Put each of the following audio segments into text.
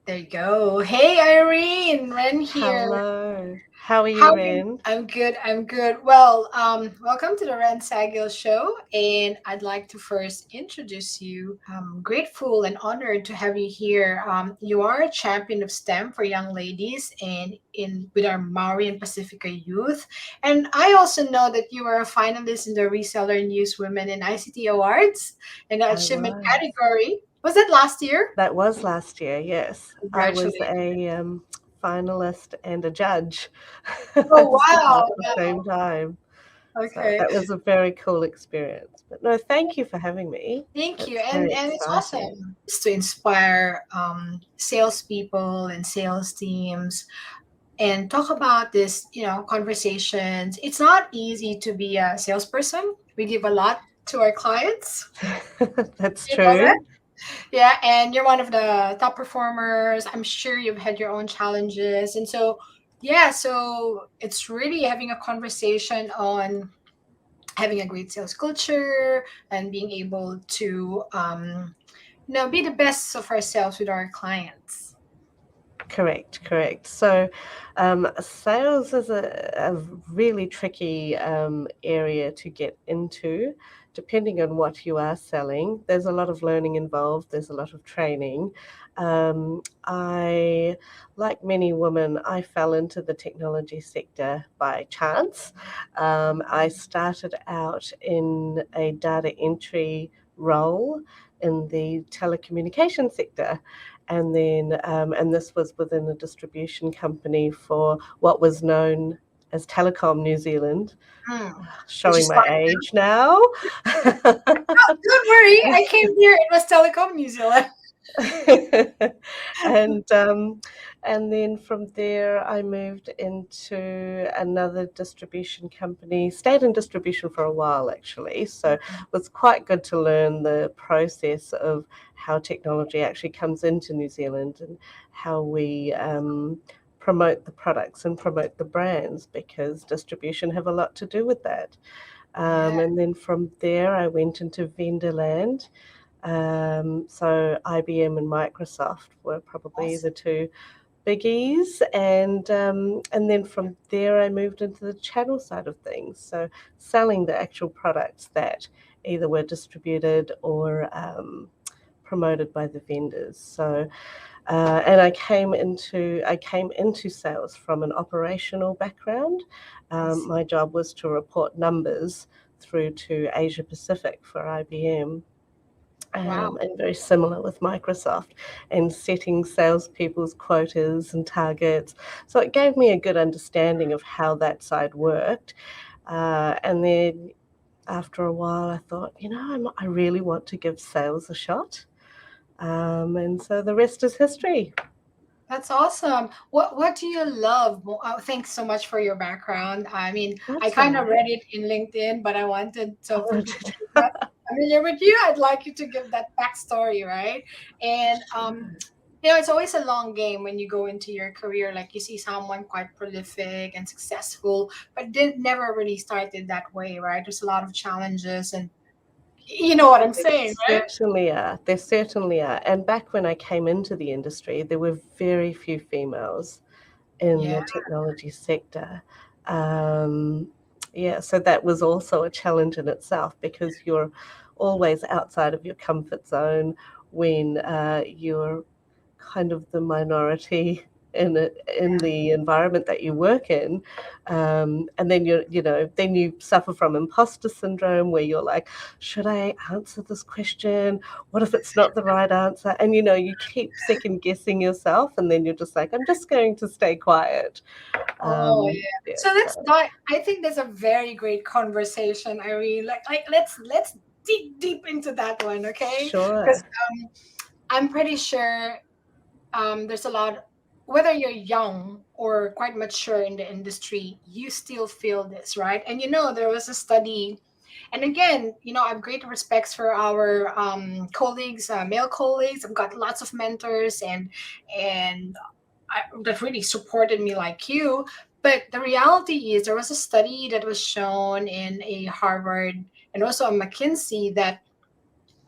There you go. Hey, Irene, Ren here. Hello. How are How you, are you? Ren? I'm good. I'm good. Well, welcome to the Ren Sagil Show, and I'd like to first introduce you. I'm grateful and honored to have you here. You are a champion of STEM for young ladies, and in with our Maori and Pasefika youth. And I also know that you are a finalist in the Reseller News Women in ICT Awards in the I achievement was. category. Was that last year? That was last year, yes. I was Congratulations. a finalist and a judge Oh, as well wow. at the same time. So Okay. that was a very cool experience. But no, thank you for having me. Thank you. It's very And it's exciting. awesome just to inspire salespeople and sales teams and talk about this, conversations. It's not easy to be a salesperson. We give a lot to our clients. That's You know that? true. Yeah, and you're one of the top performers. I'm sure you've had your own challenges. And so, yeah, so it's really having a conversation on having a great sales culture and being able to be the best of ourselves with our clients. Correct, correct. So, sales is a really tricky area to get into, depending on what you are selling. There's a lot of learning involved, there's a lot of training. Like many women, I fell into the technology sector by chance. I started out in a data entry role in the telecommunication sector, and this was within a distribution company for what was known as Telecom New Zealand, Which showing is my fine. age now. Oh, don't worry, I came here. It was Telecom New Zealand. and and then from there I moved into another distribution company, stayed in distribution for a while actually, so it was quite good to learn the process of how technology actually comes into New Zealand and how we promote the products and promote the brands, because distribution have a lot to do with that. Yeah. And then from there I went into vendor land. So IBM and Microsoft were probably Awesome. the two biggies, and then from there I moved into the channel side of things. So selling the actual products that either were distributed or promoted by the vendors. So and I came into sales from an operational background. Awesome. My job was to report numbers through to Asia Pacific for IBM, Wow. and very similar with Microsoft, and setting salespeople's quotas and targets. So it gave me a good understanding of how that side worked. And then after a while, I thought, I really want to give sales a shot. And so the rest is history. That's awesome. What do you love? Thanks so much for your background. I mean, I That's all kind of read right. it in LinkedIn, but I wanted so for Oh, people who are not familiar with you, I'd like you to give that backstory, right? And sure. it's always a long game when you go into your career. Like you see someone quite prolific and successful, but didn't never really started that way, right? There's a lot of challenges, and you know what I'm There saying, right? certainly are. There certainly are. And back when I came into the industry, there were very few females in Yeah. the technology sector. Um, yeah, so that was also a challenge in itself, because you're always outside of your comfort zone when you're kind of the minority in the environment that you work in, and then then you suffer from imposter syndrome, where you're like, should I answer this question? What if it's not the right answer? And you keep second guessing yourself, and then you're just like, I'm just going to stay quiet. Oh yeah. Yeah, So so let's dive. I think there's a very great conversation, Irene. Like let's dig deep into that one, okay? Because sure. I'm pretty sure there's a lot. Whether you're young or quite mature in the industry, you still feel this, right? And there was a study, and again, I have great respects for our colleagues, male colleagues. I've got lots of mentors and that really supported me like you. But the reality is, there was a study that was shown in a Harvard and also a McKinsey that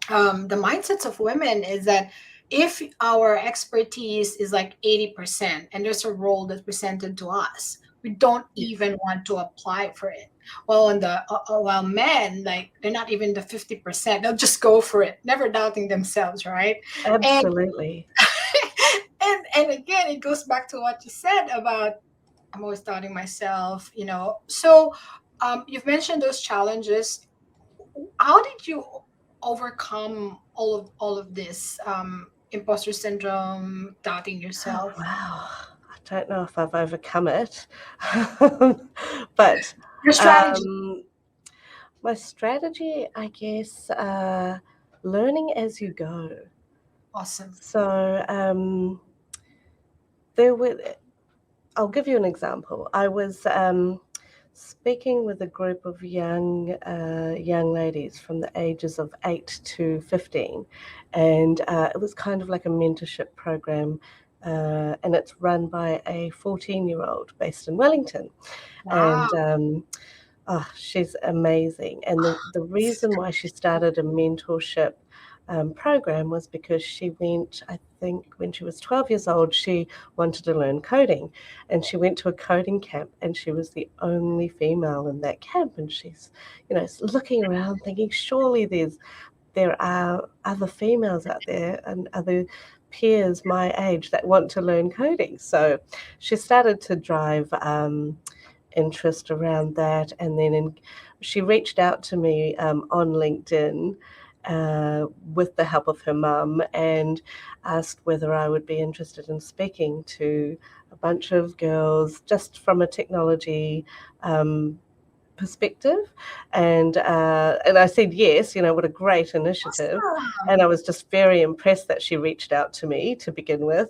the mindsets of women is that if our expertise is like 80% and there's a role that's presented to us, we don't Yes, even want to apply for it. While men, like, they're not even the 50%, they'll just go for it, never doubting themselves, right? And absolutely. and again, it goes back to what you said about, I'm always doubting myself, you know. So you've mentioned those challenges. How did you overcome all of this, imposter syndrome, doubting Oh, yourself? wow. I don't know if I've overcome it. But Your strategy. um, my strategy, I guess, learning as you go. Awesome. So there were, I'll give you an example. I was speaking with a group of young ladies from the ages of 8 to 15, and it was kind of like a mentorship program, and it's run by a 14-year-old based in Wellington, Wow. and she's amazing. And the reason why she started a mentorship program was because she went, I think when she was 12 years old, she wanted to learn coding. And she went to a coding camp, and she was the only female in that camp. And she's, looking around thinking, surely there are other females out there and other peers my age that want to learn coding. So she started to drive interest around that. And then she reached out to me on LinkedIn with the help of her mum, and asked whether I would be interested in speaking to a bunch of girls just from a technology perspective. And I said yes. What a great initiative. And I Awesome. was just very impressed that she reached out to me to begin with.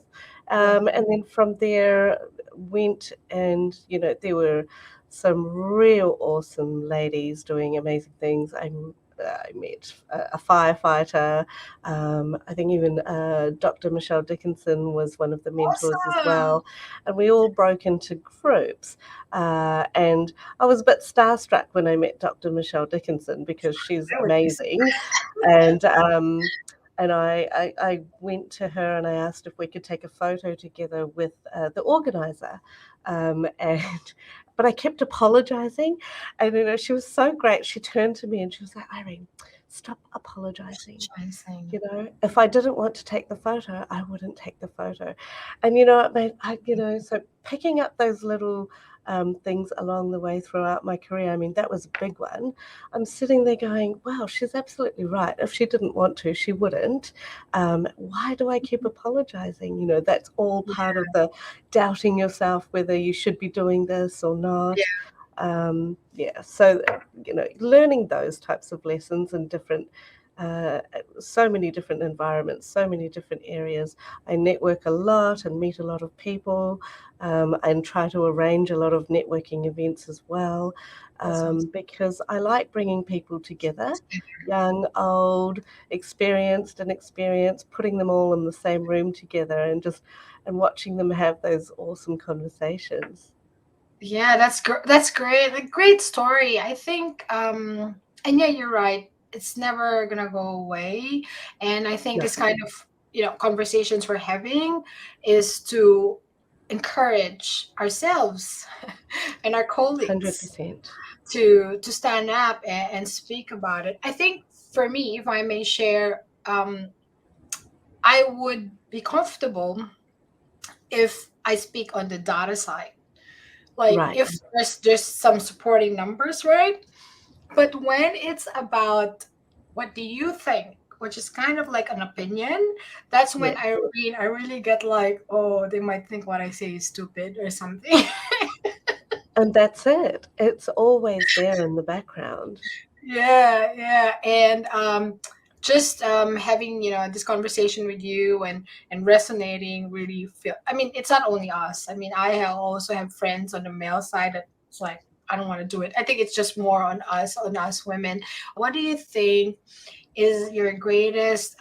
Yeah. And then from there went, and there were some real awesome ladies doing amazing things. I met a firefighter. I think even Dr. Michelle Dickinson was one of the mentors as Awesome. well. And we all broke into groups. And I was a bit starstruck when I met Dr. Michelle Dickinson, because she's I would be so. amazing. And I went to her and I asked if we could take a photo together with the organizer. And but I kept apologizing. And she was so great. She turned to me and she was like, Irene, stop apologizing. Amazing. If I didn't want to take the photo, I wouldn't take the photo. And it made so picking up those little things along the way throughout my career. I mean, that was a big one. I'm sitting there going, wow, she's absolutely right. If she didn't want to, she wouldn't. Why do I keep apologizing? That's all Yeah. part of the doubting yourself, whether you should be doing this or not. Yeah, so learning those types of lessons in different, uh, so many different environments, so many different areas. I network a lot and meet a lot of people, and try to arrange a lot of networking events as well, That's awesome. because I like bringing people together, young, old, experienced, inexperienced, putting them all in the same room together, and watching them have those awesome conversations. Yeah, that's great. A great story. I think and yeah, you're right. It's never gonna go away. And I think No, this kind of, conversations we're having is to encourage ourselves and our colleagues 100%. to stand up and speak about it. I think for me, if I may share, I would be comfortable if I speak on the data side. Like Right. if there's some supporting numbers, right? But when it's about what do you think, which is kind of like an opinion, that's when Yes. I really get like, oh, they might think what I say is stupid or something. And that's it. It's always there in the background. Yeah, yeah. And just having, this conversation with you and resonating really feel, I mean, it's not only us. I mean, also have friends on the male side that's like, I don't want to do it. I think it's just more on us women. What do you think is your greatest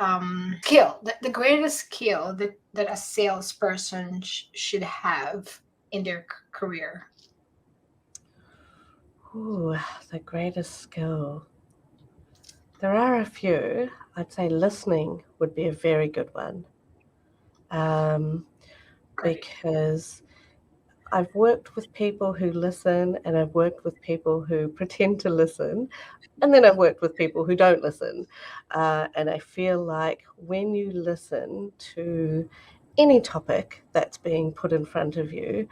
skill, the greatest skill that a salesperson should have in their career? Ooh, the greatest skill. There are a few. I'd say listening would be a very good one. Great. because I've worked with people who listen, and I've worked with people who pretend to listen, and then I've worked with people who don't listen. And I feel like when you listen to any topic that's being put in front of you,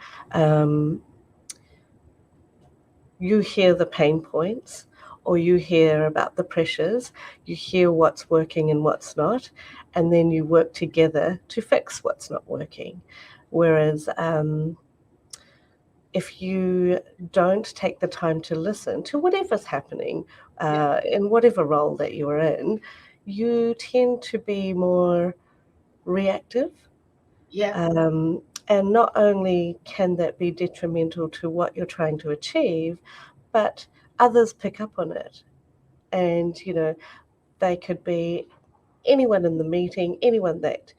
you hear the pain points, or you hear about the pressures, you hear what's working and what's not, and then you work together to fix what's not working. Whereas if you don't take the time to listen to whatever's happening in whatever role that you're in, you tend to be more reactive. Yeah. And not only can that be detrimental to what you're trying to achieve, but others pick up on it. And, they could be anyone in the meeting, anyone that,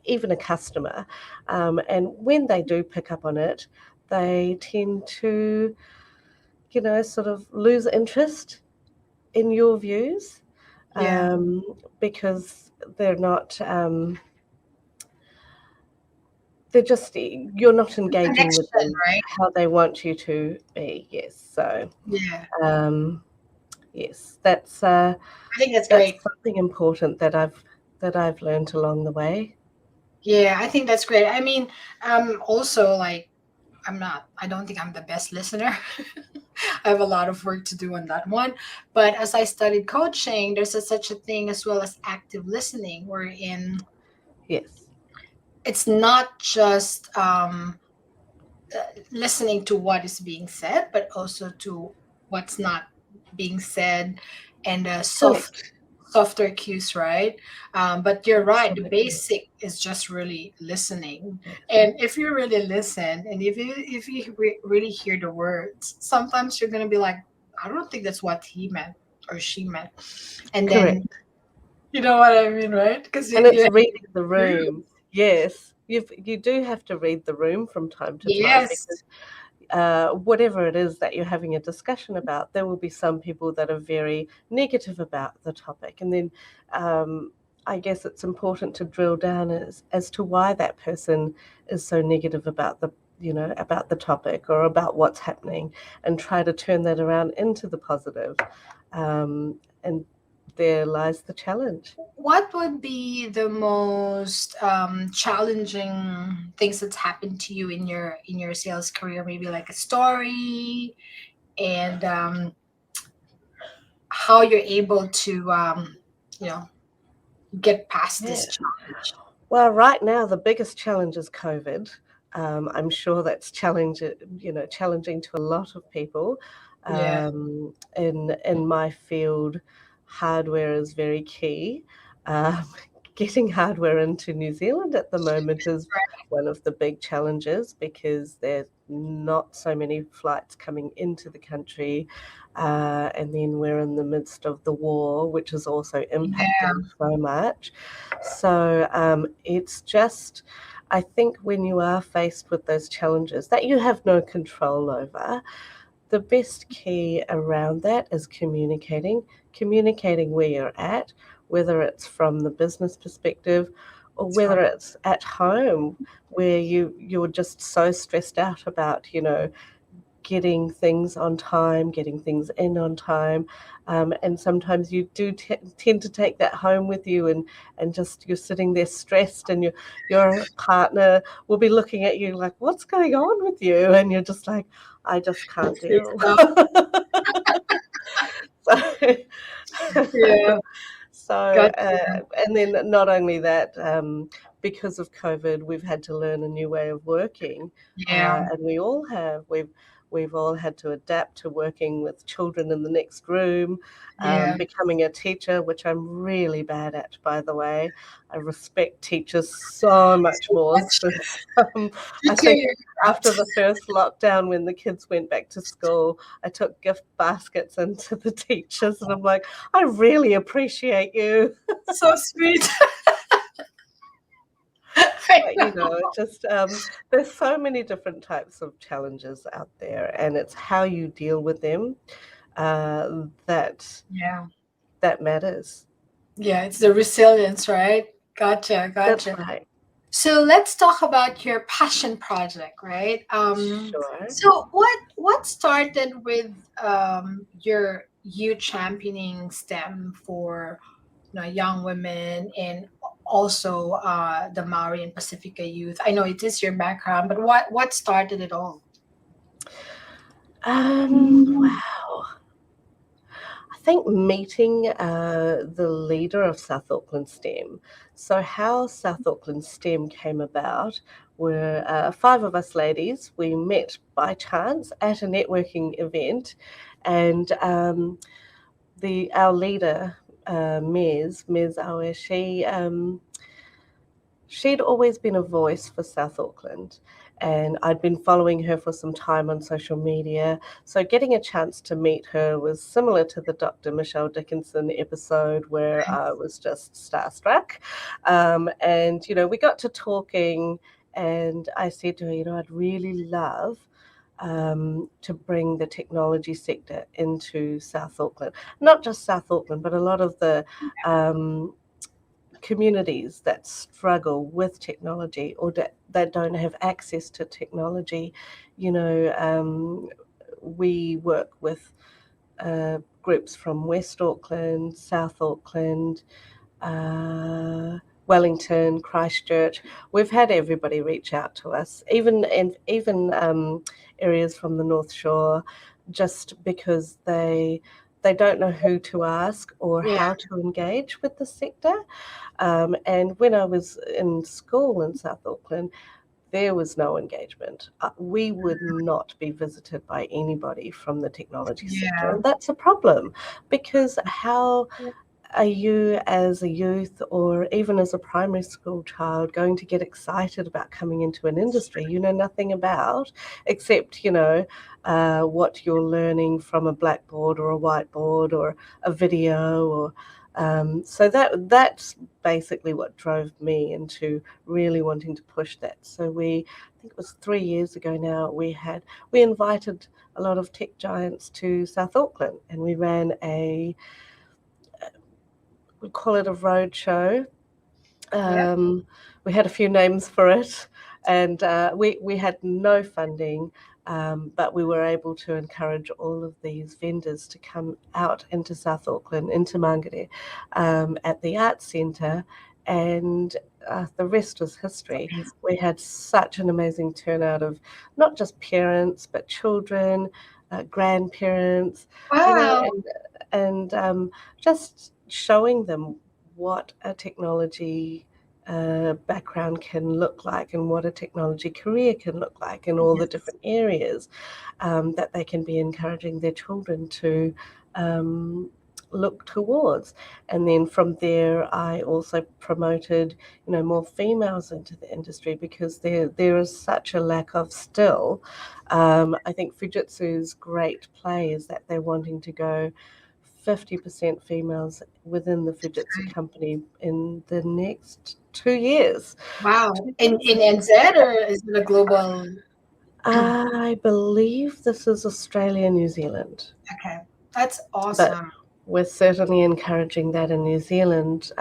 even a customer. And when they do pick up on it, they tend to, sort of lose interest in your views, Yeah. because they're not, you're not engaging with Connection, them right? how they want you to be. Yes. So, Yeah. yes, that's I think that's that's great. something important that I've learned along the way. Yeah, I think that's great. I mean, also like I don't think I'm the best listener. I have a lot of work to do on that one. But as I studied coaching, there's such a thing as well as active listening, wherein Yes. it's not just listening to what is being said, but also to what's not being said, and Correct. softer cues, right? But you're right. The Absolutely. basic is just really listening, Yes. and if you really listen, and if you really hear the words, sometimes you're gonna be like, I don't think that's what he meant or she meant, and then Correct. you know what I mean, right? Because And it's you reading the room. Yes. You do have to read the room from time to time, yes, because whatever it is that you're having a discussion about, there will be some people that are very negative about the topic. And then I guess it's important to drill down as to why that person is so negative about about the topic or about what's happening, and try to turn that around into the positive. And there lies the challenge. what would be the most challenging things that's happened to you in your sales career? Maybe like a story, and how you're able to you know get past Yeah. this challenge. Well, right now the biggest challenge is COVID. I'm sure that's challenging to a lot of people. Yeah, In my field, hardware is very key. Um, Getting hardware into New Zealand at the moment is one of the big challenges, because there's not so many flights coming into the country, and then we're in the midst of the war, which is also yeah, impacting so much. So it's just, I think, when you are faced with those challenges that you have no control over, the best key around that is communicating where you're at, whether it's from the business perspective or that's whether right. it's at home, where you're just so stressed out about, getting things on time, getting things in on time. And sometimes you do tend to take that home with you, and just you're sitting there stressed, and your partner will be looking at you like, what's going on with you? And you're just like, I just can't It's deal. tough. so, Yeah, so gotcha. and then not only that, because of COVID, we've had to learn a new way of working, Yeah, and we've all had to adapt to working with children in the next room, yeah. becoming a teacher, which I'm really bad at, by the way. I respect teachers so much So more much. since You I too, think you're after correct. the first lockdown, when the kids went back to school, I took gift baskets into the teachers, and I'm like, I really appreciate you. So sweet. I But, know. just there's so many different types of challenges out there, and it's how you deal with them that Yeah, that matters. yeah. It's the resilience, right? Gotcha, That's gotcha. right. So let's talk about your passion project, right? Sure. So what started with your you championing STEM for young women and also the Maori and Pasifika youth? I know it is your background, but what started it all? Wow. I think meeting the leader of South Auckland STEM. So, how South Auckland STEM came about were five of us ladies. We met by chance at a networking event, and our leader, Ms. Awe, she'd always been a voice for South Auckland, and I'd been following her for some time on social media. So getting a chance to meet her was similar to the Dr. Michelle Dickinson episode where I was just starstruck. And, we got to talking, and I said to her, I'd really love to bring the technology sector into South Auckland. Not just South Auckland, but a lot of the communities that struggle with technology or that don't have access to technology. We work with groups from West Auckland, South Auckland, uh, Wellington, Christchurch. We've had everybody reach out to us, even areas from the North Shore, just because they don't know who to ask or Yeah. how to engage with the sector. And when I was in school in South Auckland, there was no engagement. We would not be visited by anybody from the technology sector. Yeah. And that's a problem, because how are you as a youth or even as a primary school child going to get excited about coming into an industry you know nothing about, except what you're learning from a blackboard or a whiteboard or a video, or so that's basically what drove me into really wanting to push that. So I think it was 3 years ago now, we invited a lot of tech giants to South Auckland, and we call it a road show. Yep. We had a few names for it, and we had no funding, but we were able to encourage all of these vendors to come out into South Auckland, into Mangere, at the Arts Centre, and the rest was history. We had such an amazing turnout of not just parents, but children, grandparents, Wow. and just showing them what a technology background can look like and what a technology career can look like in all the Yes. different areas, that they can be encouraging their children to um, look towards. And then from there, I also promoted, more females into the industry, because there is such a lack of still. I think Fujitsu's great play is that they're wanting to go 50% females within the Fujitsu company in the next 2 years. Wow. 2 years. In NZ, or is it a global? I believe this is Australia, New Zealand, Okay. That's but awesome. we're certainly encouraging that in New Zealand,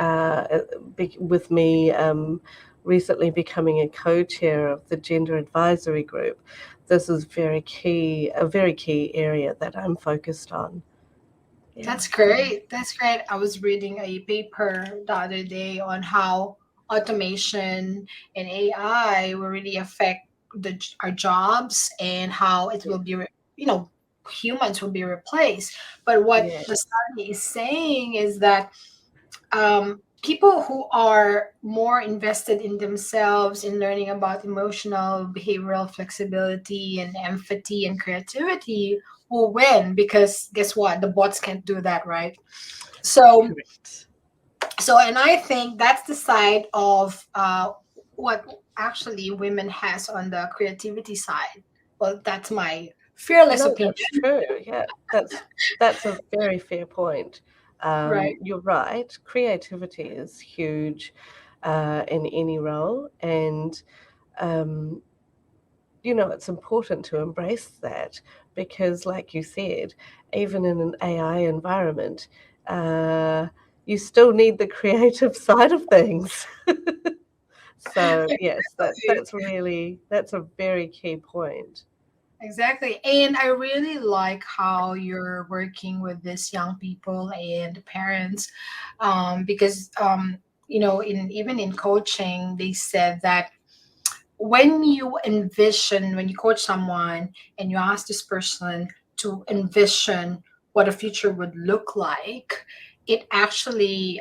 with me recently becoming a co-chair of the Gender Advisory Group. This is a very key area that I'm focused on. Yeah. That's great. That's great. I was reading a paper the other day on how automation and AI will really affect our jobs and how it will be, humans will be replaced. But what Yeah. the study is saying is that people who are more invested in themselves, in learning about emotional, behavioral flexibility, and empathy and creativity will win, because guess what? The bots can't do that, right? So, Correct. and I think that's the side of what actually women has on the creativity side. Well, that's my fearless No, opinion, that's true. Yeah, that's a very fair point. right? You're right. Creativity is huge in any role, and um, it's important to embrace that, because, like you said, even in an AI environment, uh, you still need the creative side of things. So yes, Exactly. that's a very key point. Exactly. And I really like how you're working with these young people and parents, because, in even in coaching, they said that when you coach someone and you ask this person to envision what a future would look like, it actually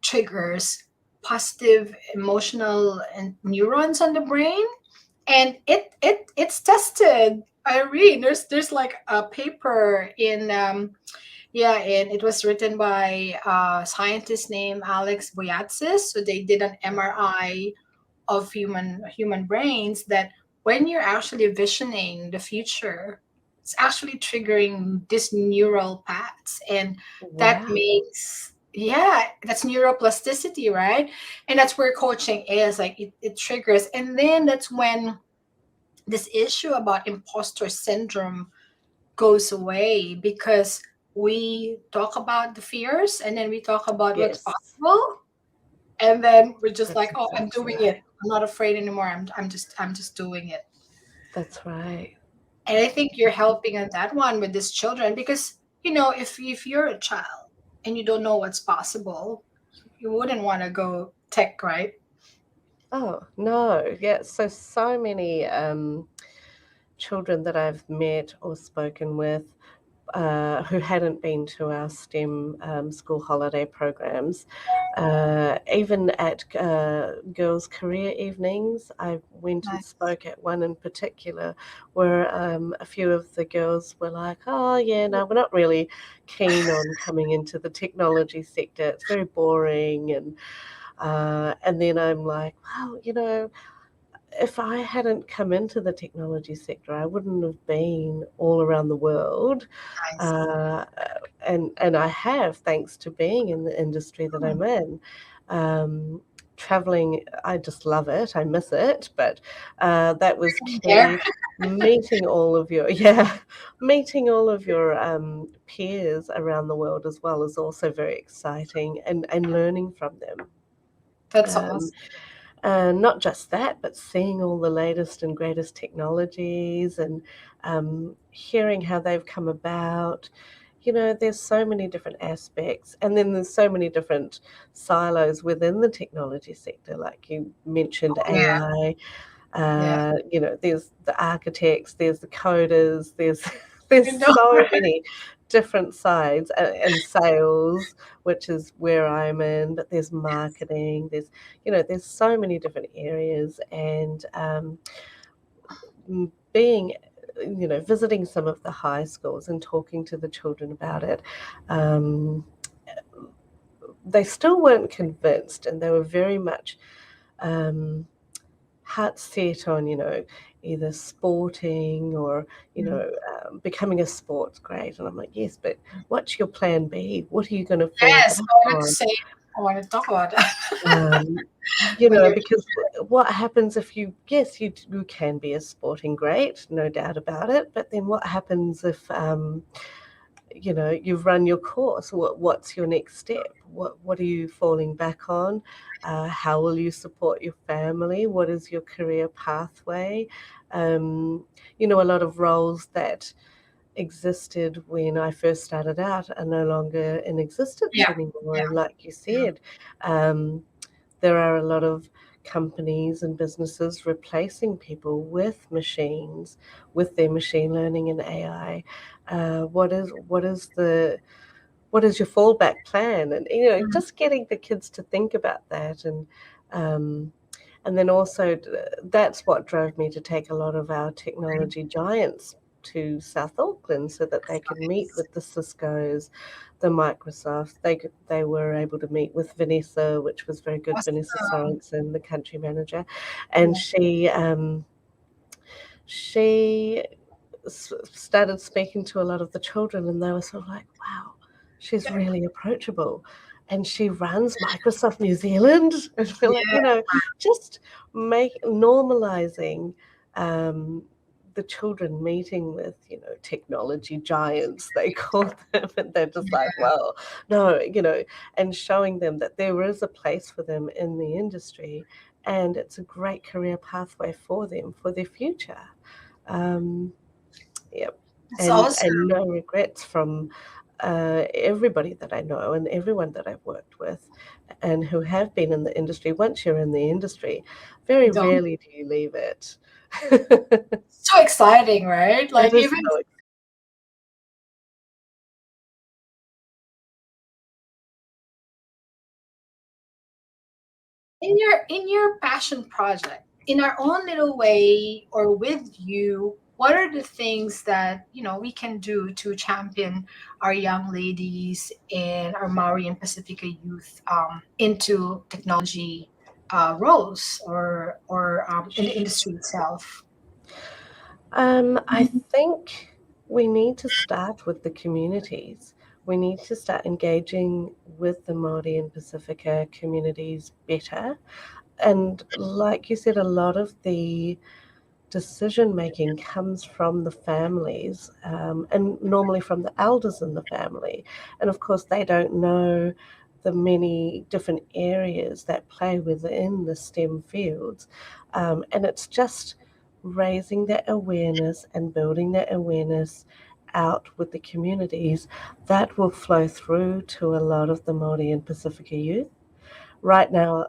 triggers positive emotional and neurons on the brain, and it's tested. Irene, there's like a paper in and it was written by a scientist named Alex Boyatsis. So they did an MRI of human brains, that when you're actually visioning the future, it's actually triggering these neural paths, and that Wow. makes, yeah, that's neuroplasticity, right? And that's where coaching is like, it triggers. And then that's when this issue about imposter syndrome goes away, because we talk about the fears, and then we talk about what's Yes, possible, and then we're just that's like, oh, I'm exactly doing it, right. I'm not afraid anymore, I'm just doing it. That's right. And I think you're helping on that one with these children, because if you're a child and you don't know what's possible, you wouldn't want to go tech, right? Oh, no. Yeah, so many children that I've met or spoken with who hadn't been to our STEM school holiday programs. Even at girls' career evenings, I went and Nice. spoke at one in particular where a few of the girls were like, oh, yeah, no, we're not really keen on coming into the technology sector. It's very boring. And then I'm like, wow, if I hadn't come into the technology sector, I wouldn't have been all around the world, Nice. uh, and I have, thanks to being in the industry that Hmm. I'm in. Um, Traveling, I just love it. I miss it, but that was There. key. Meeting all of your yeah, meeting all of your peers around the world as well is also very exciting, and learning from them. That's Um, awesome. and not just that, but seeing all the latest and greatest technologies and hearing how they've come about. There's so many different aspects, and then there's so many different silos within the technology sector. Like you mentioned, Yeah. AI. Yeah. There's the architects, there's the coders, there's You there's know. so many different sides, and sales, which is where I'm in, but there's marketing, there's so many different areas, and being visiting some of the high schools and talking to the children about it, um, they still weren't convinced, and they were very much um, heart set on, either sporting or, Mhm. becoming a sports grade. And I'm like, yes, but what's your plan B? What are you going to fall Yes, back I wanted to on? say, I want to talk about that. Um, When you're because what happens if yes, you can be a sporting great, no doubt about it. But then what happens if, you've run your course? What's your next step? What are you falling back on? How will you support your family? What is your career pathway? Um, a lot of roles that existed when I first started out are no longer in existence yeah, anymore. yeah, And like you yeah. said, um, there are a lot of companies and businesses replacing people with machines, with their machine learning and AI. What is your fallback plan? And Mhm. just getting the kids to think about that, um, and then also that's what drove me to take a lot of our technology giants to South Auckland so that they could meet with the Cisco's, the Microsofts. They were able to meet with Vanessa, which was very good, Vanessa Awesome. Sorensen, the country manager, and Yeah. she started speaking to a lot of the children, and they were sort of like, wow, she's really approachable. And she runs Microsoft New Zealand. And we're like, Yeah. just normalizing um, the children meeting with, technology giants, they call them. And they're just like, well, no, and showing them that there is a place for them in the industry, and it's a great career pathway for them for their future. Yep. That's awesome. And no regrets from everybody that I know and everyone that I've worked with and who have been in the industry. Once you're in the industry, very Don't. rarely do you leave it. So exciting, right? Like It is even so in your passion project, in our own little way or with you, what are the things that we can do to champion our young ladies and our Maori and Pacifica youth into technology roles or in the industry itself? I think we need to start with the communities. We need to start engaging with the Maori and Pacifica communities better. And like you said, a lot of the decision making comes from the families and normally from the elders in the family. And of course, they don't know the many different areas that play within the STEM fields. And it's just raising that awareness and building that awareness out with the communities that will flow through to a lot of the Māori and Pacifica youth. Right now,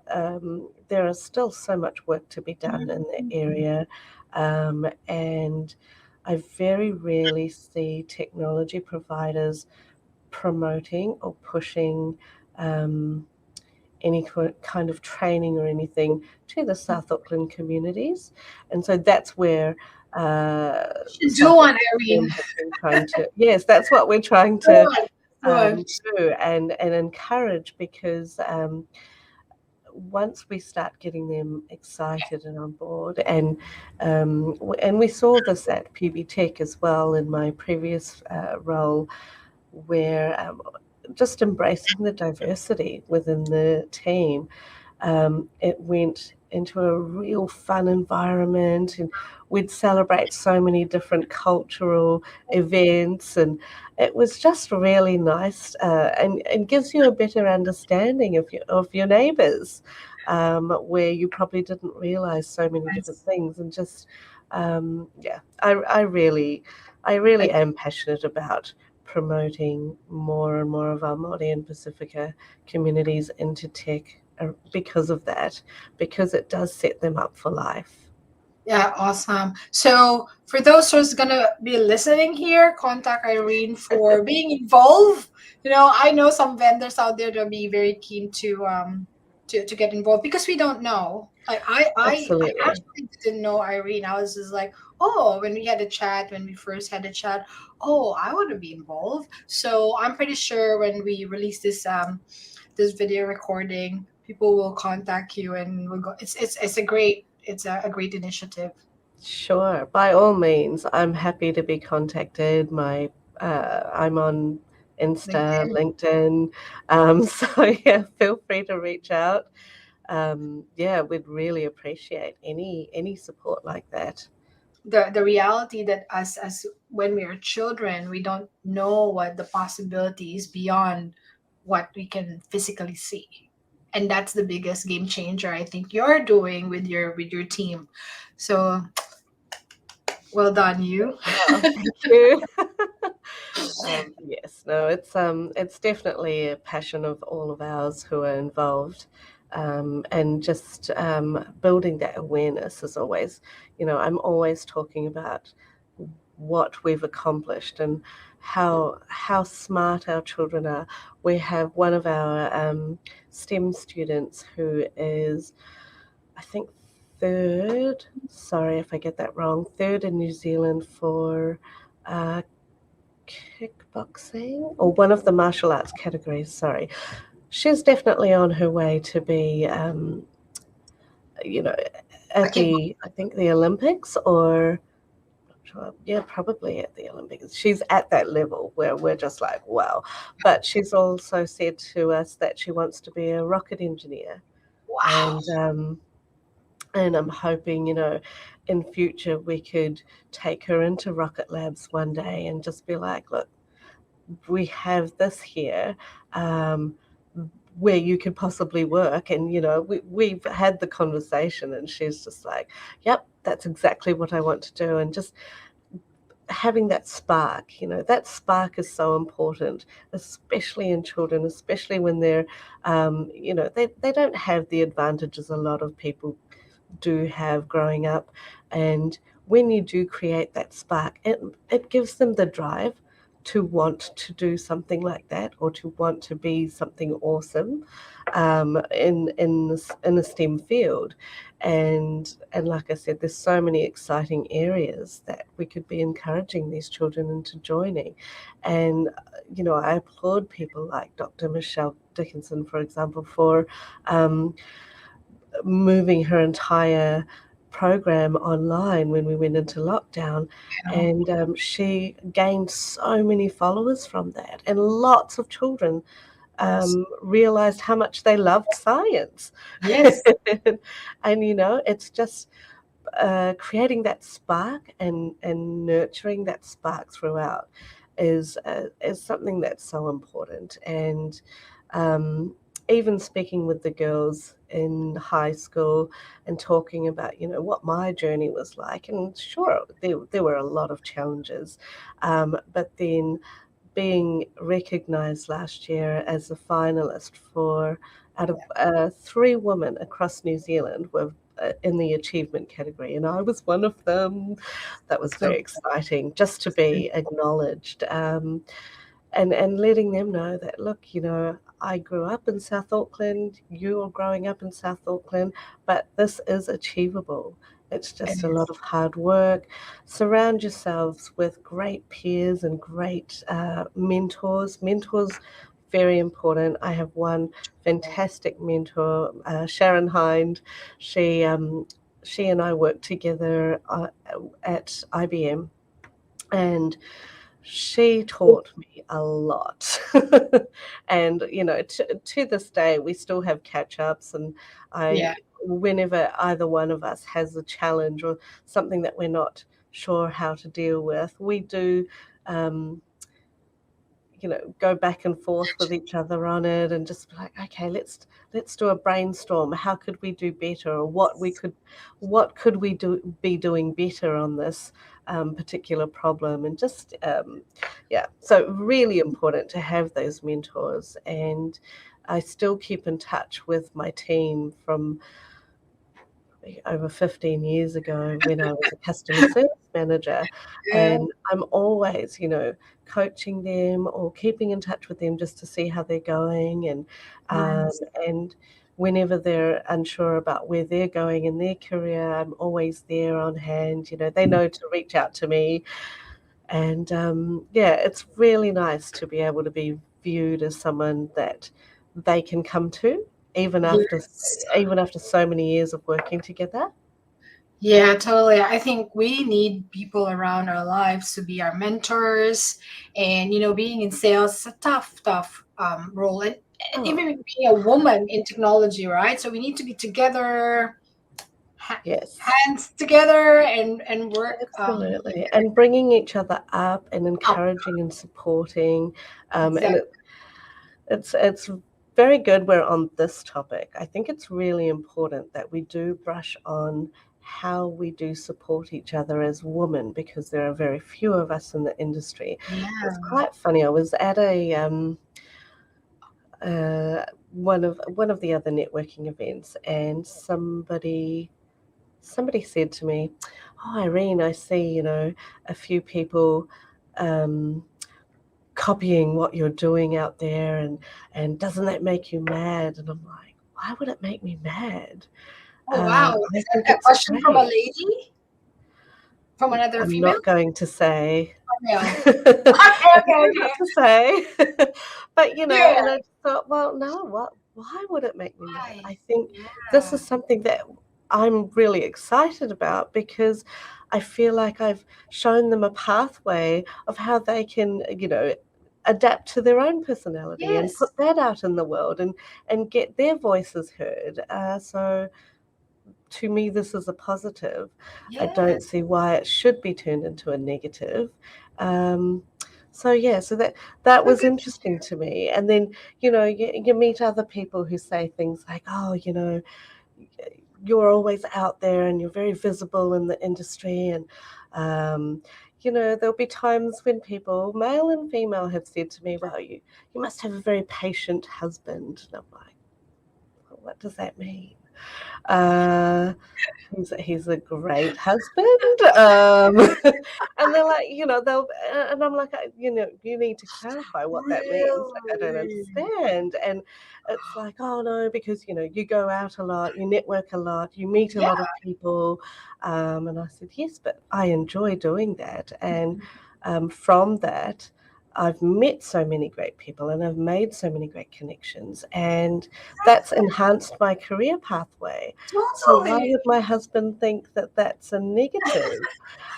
there is still so much work to be done in the area, and I very rarely see technology providers promoting or pushing any kind of training or anything to the South Auckland communities. And so that's where Should do South one, Auckland Irene. has been trying to, yes, that's what we're trying Do to one. Do one. do and encourage because once we start getting them excited and on board, and we saw this at PB Tech as well in my previous role, where just embracing the diversity within the team, it went into a real fun environment, and we'd celebrate so many different cultural events, and it was just really nice, and gives you a better understanding of your neighbours, where you probably didn't realise so many different Nice. things, and just yeah, I really am passionate about promoting more and more of our Māori and Pacifica communities into tech because of that, because it does set them up for life. Yeah, awesome. So for those who's gonna be listening here, contact Irene for being involved. I know some vendors out there that'll be very keen to get involved because we don't know. Like I Absolutely. actually didn't know Irene. I was just like, oh, when we had a chat, when we first had a chat, oh, I want to be involved. So I'm pretty sure when we release this video recording, people will contact you and we'll go. It's a great initiative. Sure. By all means, I'm happy to be contacted. I'm on Insta, LinkedIn. LinkedIn. So yeah, feel free to reach out. Yeah, we'd really appreciate any support like that. The reality that us as when we are children, we don't know what the possibilities beyond what we can physically see, and that's the biggest game changer I think you're doing with your team. So well done, you. Oh, thank you. Yes, no, it's definitely a passion of all of ours who are involved, and just building that awareness is always, I'm always talking about what we've accomplished and how smart our children are. We have one of our STEM students who is, I think, third. Sorry if I get that wrong. Third in New Zealand for. Kickboxing or one of the martial arts categories. Sorry, she's definitely on her way to be, you know, I at can. the I think the Olympics or yeah, probably at the Olympics. She's at that level where we're just like, wow. But she's also said to us that she wants to be a rocket engineer, Wow. and I'm hoping, in future we could take her into rocket labs one day and just be like, look, we have this here. Um, where you could possibly work. And, we've had the conversation, and she's just like, yep, that's exactly what I want to do. And just having that spark, that spark is so important, especially in children, especially when they're, they don't have the advantages a lot of people do have growing up. And when you do create that spark, it gives them the drive to want to do something like that, or to want to be something awesome in a STEM field. And like I said, there's so many exciting areas that we could be encouraging these children into joining. And I applaud people like Dr. Michelle Dickinson, for example, for moving her entire program online when we went into lockdown. And she gained so many followers from that, and lots of children realized how much they loved science. Yes. And it's just creating that spark and nurturing that spark throughout is something that's so important. And even speaking with the girls in high school and talking about, what my journey was like. And sure, there were a lot of challenges, but then being recognised last year as a finalist for out of 3 women across New Zealand were in the achievement category, and I was one of them. That was So very exciting, just to be acknowledged. And letting them know that, look, I grew up in South Auckland, you're growing up in South Auckland, but this is achievable. It's it just a lot is. of hard work. Surround yourselves with great peers and great mentors. Mentors, very important. I have one fantastic mentor, Sharon Hind. She and I worked together at IBM, and she taught me a lot. And to this day we still have catch-ups, and Yeah. whenever either one of us has a challenge or something that we're not sure how to deal with, we do um, go back and forth with each other on it, and just be like, okay, let's do a brainstorm. How could we do better, or what could we be doing better on this particular problem? And just yeah, so really important to have those mentors. And I still keep in touch with my team from over 15 years ago when I was a customer service manager. Yeah. And I'm always, coaching them or keeping in touch with them just to see how they're going. Nice. And whenever they're unsure about where they're going in their career, I'm always there on hand. They know to reach out to me. And yeah, it's really nice to be able to be viewed as someone that they can come to, even after Yes. even after so many years of working together. Yeah, totally. I think we need people around our lives to be our mentors. And, being in sales is a tough role. And Oh, even being a woman in technology, right? So we need to be together, yes, hands together, and work absolutely. And bringing each other up and up. encouraging and supporting. And Exactly. it's very good we're on this topic. I think it's really important that we do brush on how we do support each other as women, because there are very few of us in the industry. It's Yeah. quite funny. I was at one of the other networking events, and somebody said to me, "Oh, Irene, I see, a few people um, copying what you're doing out there, and doesn't that make you mad?" And I'm like, "Why would it make me mad? Oh, wow. I Is think that a it's question from a great." lady? From another I'm female? not going to say. Or male? Okay, I okay, try okay. not to say. But, Yeah. and I just thought, well, no, why would it make me mad? Hi. I think this Yeah. is something that I'm really excited about, because I feel like I've shown them a pathway of how they can, adapt to their own personality and Yes. put that out in the world, and get their voices heard. So to me, this is a positive. I Yeah. don't see why it should be turned into a negative. Um, So yeah, so that was interesting to me. And then, you meet other people who say things like, oh, you're always out there and you're very visible in the industry. And there'll be times when people, male and female, have said to me, well, you must have a very patient husband. And I'm like, well, what does that mean? uh he's a great husband. And they're like, they'll and I'm like, you need to clarify what that means. Like, I don't Really? understand. And it's like, oh no, because you go out a lot, you network a lot, you meet a Yeah. lot of people. And I said, yes, but I enjoy doing that. And from that, I've met so many great people and I've made so many great connections, and that's enhanced my career pathway. So why Totally. would my husband think that that's a negative?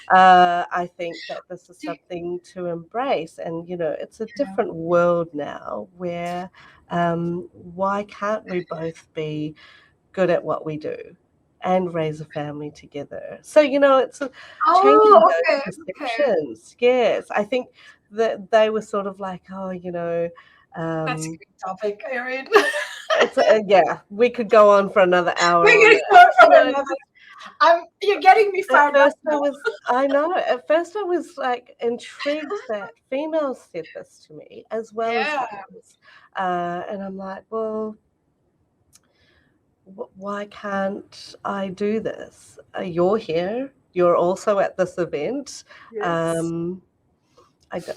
I think that this is Do- something to embrace, and it's a yeah. different world now where why can't we both be good at what we do and raise a family together? So it's changing Oh, those okay, okay. perceptions. Yes, I think that they were sort of like, oh, That's a um, great topic, Irene. it's yeah, we could go on for another hour We on can it. go from You know, another. You're getting me At fired up first now. I know, at first I was like intrigued that females said this to me as well as Yeah. males. And I'm like, well, why can't I do this? You're here. You're also at this event. Yes. Um,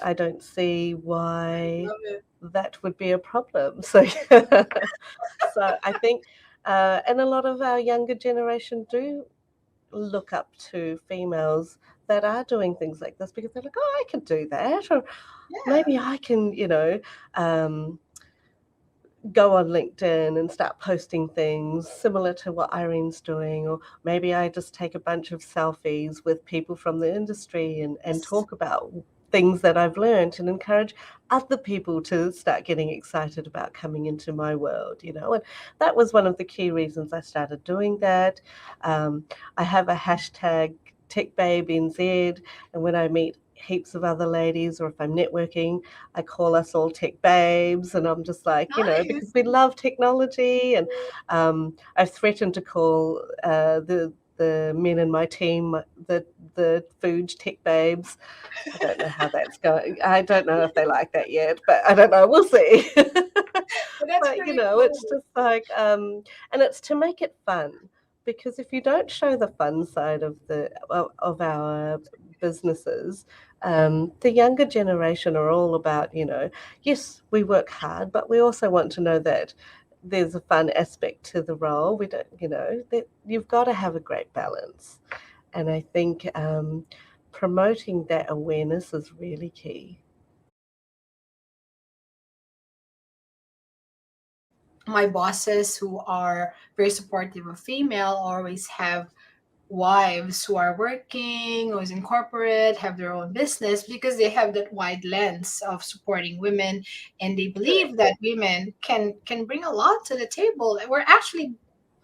I don't see why Love it. that would be a problem. So, so I think, and a lot of our younger generation do look up to females that are doing things like this, because they're like, oh, I can do that, or Yeah. maybe I can, um, go on LinkedIn and start posting things similar to what Irene's doing, or maybe I just take a bunch of selfies with people from the industry and Yes. talk about things that I've learned and encourage other people to start getting excited about coming into my world. And that was one of the key reasons I started doing that. I have a hashtag TechBabeNZ, and when I meet heaps of other ladies, or if I'm networking, I call us all tech babes. And I'm just like, because Nice. we love technology. And I've threatened to call the men in my team the food tech babes. I don't know how that's going. I don't know if they like that yet, but I don't know. We'll see. But that's But pretty it's cool. just like, and it's to make it fun, because if you don't show the fun side of our businesses, the younger generation are all about, yes, we work hard, but we also want to know that there's a fun aspect to the role. We don't, that you've got to have a great balance. And I think promoting that awareness is really key. My bosses who are very supportive of female always have wives who are working, who's in corporate, have their own business, because they have that wide lens of supporting women, and they believe that women can bring a lot to the table. We're actually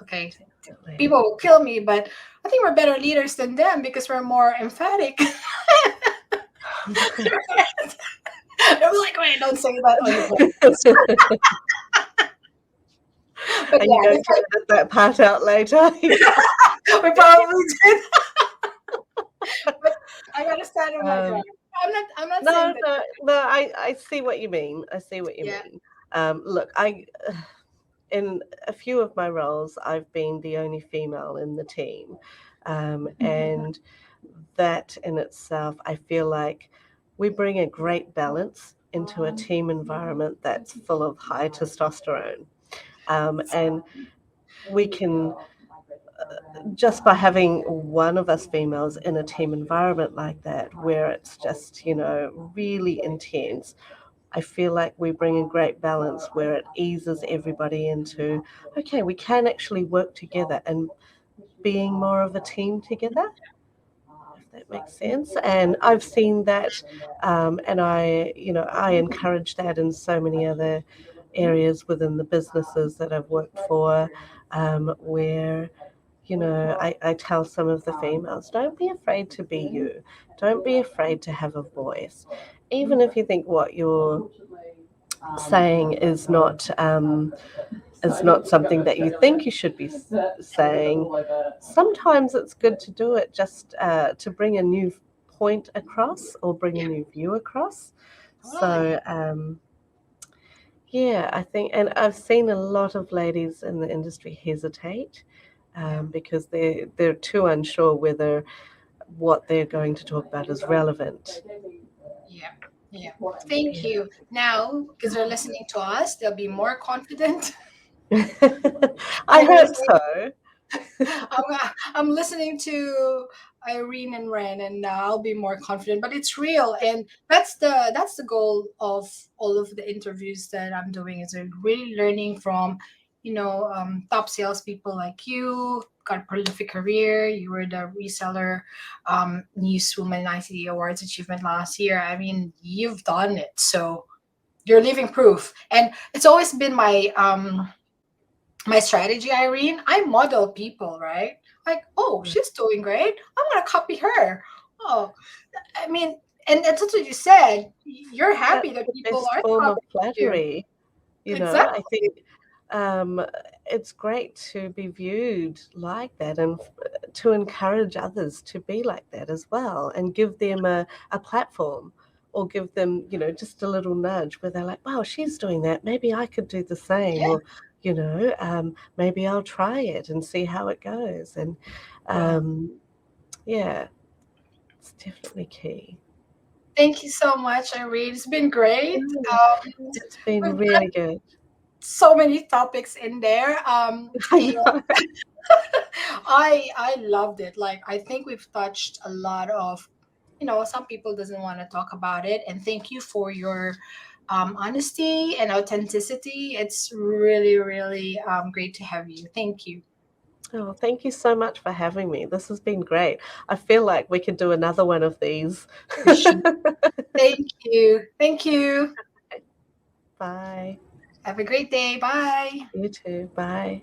okay. Definitely. People will kill me, but I think we're better leaders than them because we're more emphatic. I was like, wait, don't say that on the podcast. But And you're yeah, going to edit that part out later. we probably did. But I gotta stand on my ground. um, I'm not saying no, that. no, no. I see what you mean. I see what you Yeah. mean. Look, in a few of my roles, I've been the only female in the team, and that in itself, I feel like we bring a great balance into a team environment that's full of high testosterone, and we can, just by having one of us females in a team environment like that, where it's just, really intense, I feel like we bring a great balance where it eases everybody into, okay, we can actually work together and being more of a team together, if that makes sense. And I've seen that, and I encourage that in so many other areas within the businesses that I've worked for, where I tell some of the females, don't be afraid to be you. Don't be afraid to have a voice. Even if you think what you're saying is not something that you think you should be saying, sometimes it's good to do it just to bring a new point across or bring a new view across. So, yeah, I think, and I've seen a lot of ladies in the industry hesitate because they're too unsure whether what they're going to talk about is relevant. Yeah. Yeah. Thank you. Now, because they're listening to us, they'll be more confident. I hope so. I'm listening to Irene and Ren, and now I'll be more confident. But it's real, and that's the goal of all of the interviews that I'm doing. Is really learning from, top salespeople like you. Got a prolific career. You were the reseller newswoman ICT Awards achievement last year. I mean, you've done it, so you're living proof. And it's always been my strategy, Irene. I model people, right? Like, oh, she's doing great. I'm gonna copy her. Oh, I mean, and that's what you said. You're happy That's that the people best are form of copying you. flattery. Exactly. I think it's great to be viewed like that and to encourage others to be like that as well and give them a platform or give them, just a little nudge where they're like, wow, she's doing that. Maybe I could do the same. Yeah. Or, maybe I'll try it and see how it goes. And yeah, it's definitely key. Thank you so much, Irene. It's been great. Mm, it's been We've got really good. so many topics in there. I know. I loved it. Like, I think we've touched a lot of, some people doesn't want to talk about it. And thank you for your honesty and authenticity. It's really, really great to have you. Thank you. Oh, thank you so much for having me. This has been great. I feel like we could do another one of these. We should. Thank you. Thank you. Bye. Have a great day. Bye. You too. Bye.